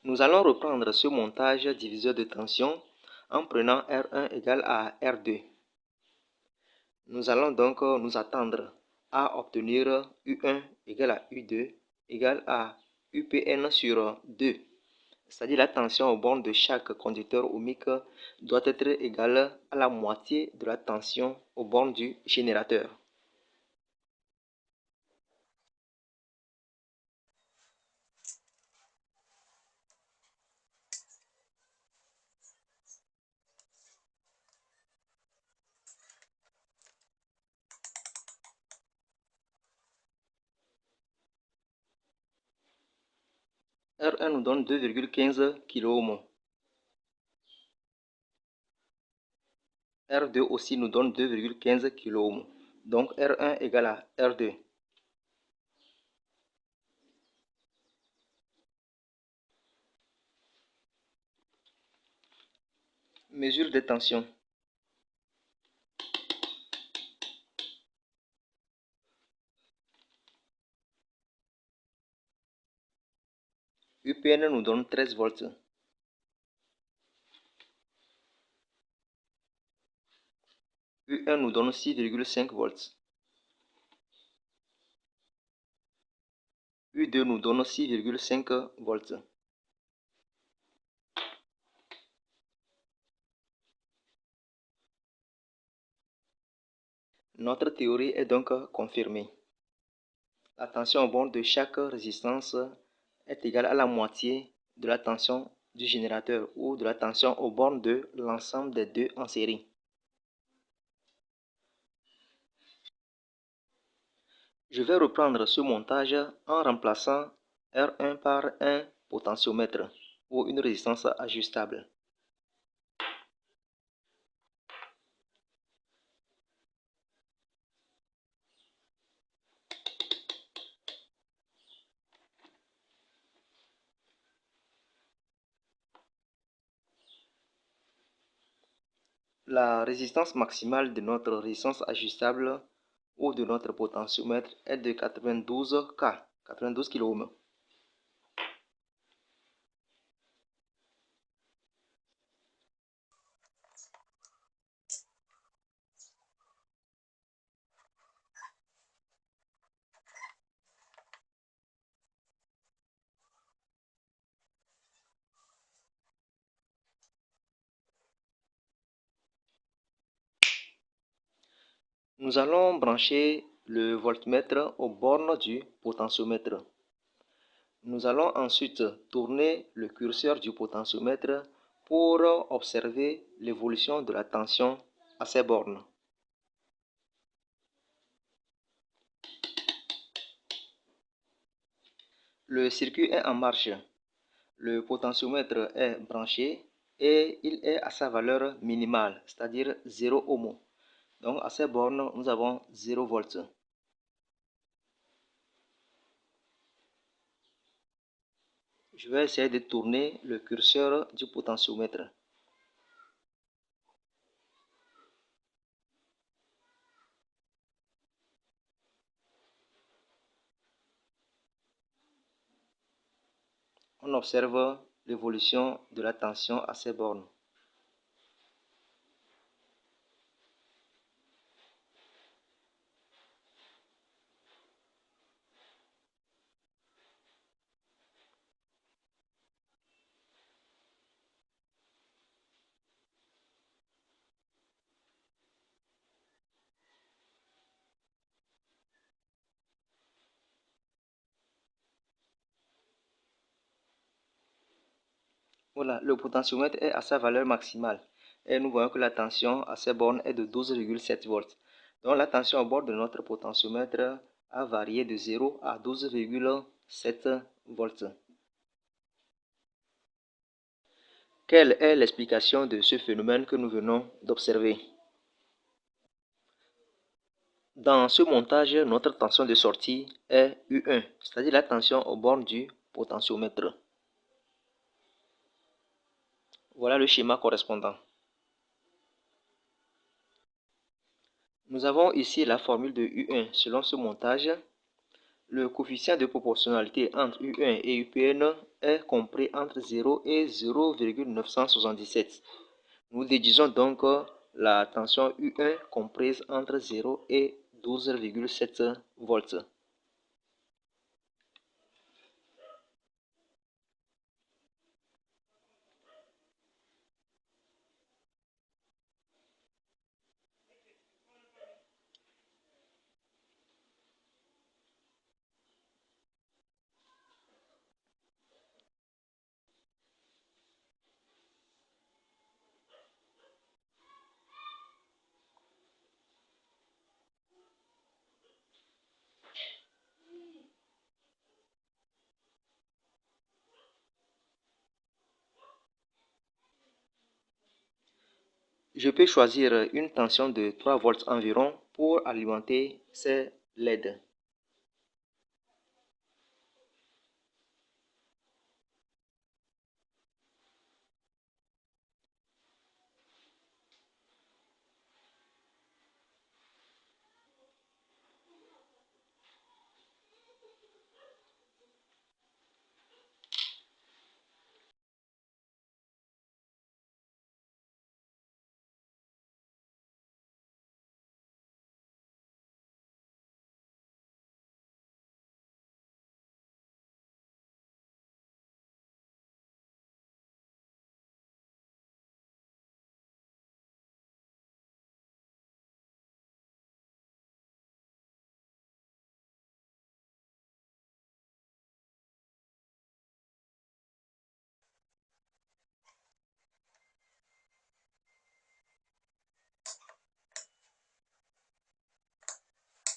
Nous allons reprendre ce montage diviseur de tension en prenant R1 égale à R2. Nous allons donc nous attendre à obtenir U1 égale à U2 égale à UPN sur 2. C'est-à-dire la tension aux bornes de chaque conducteur ohmique doit être égale à la moitié de la tension aux bornes du générateur. R1 nous donne 2,15 kΩ. R2 aussi nous donne 2,15 kΩ. Donc R1 égale à R2. Mesure de tension. UPN nous donne 13 volts. U1 nous donne 6,5 volts. U2 nous donne 6,5 volts. Notre théorie est donc confirmée. La tension aux bornes de chaque résistance est égale à la moitié de la tension du générateur ou de la tension aux bornes de l'ensemble des deux en série. Je vais reprendre ce montage en remplaçant R1 par un potentiomètre ou une résistance ajustable. La résistance maximale de notre résistance ajustable ou de notre potentiomètre est de 92 kΩ. Nous allons brancher le voltmètre aux bornes du potentiomètre. Nous allons ensuite tourner le curseur du potentiomètre pour observer l'évolution de la tension à ces bornes. Le circuit est en marche. Le potentiomètre est branché et il est à sa valeur minimale, c'est-à-dire 0 ohm. Donc à ces bornes, nous avons 0 volts. Je vais essayer de tourner le curseur du potentiomètre. On observe l'évolution de la tension à ces bornes. Voilà, le potentiomètre est à sa valeur maximale et nous voyons que la tension à ces bornes est de 12,7 volts. Donc la tension au bord de notre potentiomètre a varié de 0 à 12,7 volts. Quelle est l'explication de ce phénomène que nous venons d'observer? Dans ce montage, notre tension de sortie est U1, c'est-à-dire la tension aux bornes du potentiomètre. Voilà le schéma correspondant. Nous avons ici la formule de U1 selon ce montage. Le coefficient de proportionnalité entre U1 et UPN est compris entre 0 et 0,977. Nous déduisons donc la tension U1 comprise entre 0 et 12,7 volts. Je peux choisir une tension de 3 volts environ pour alimenter ces LED.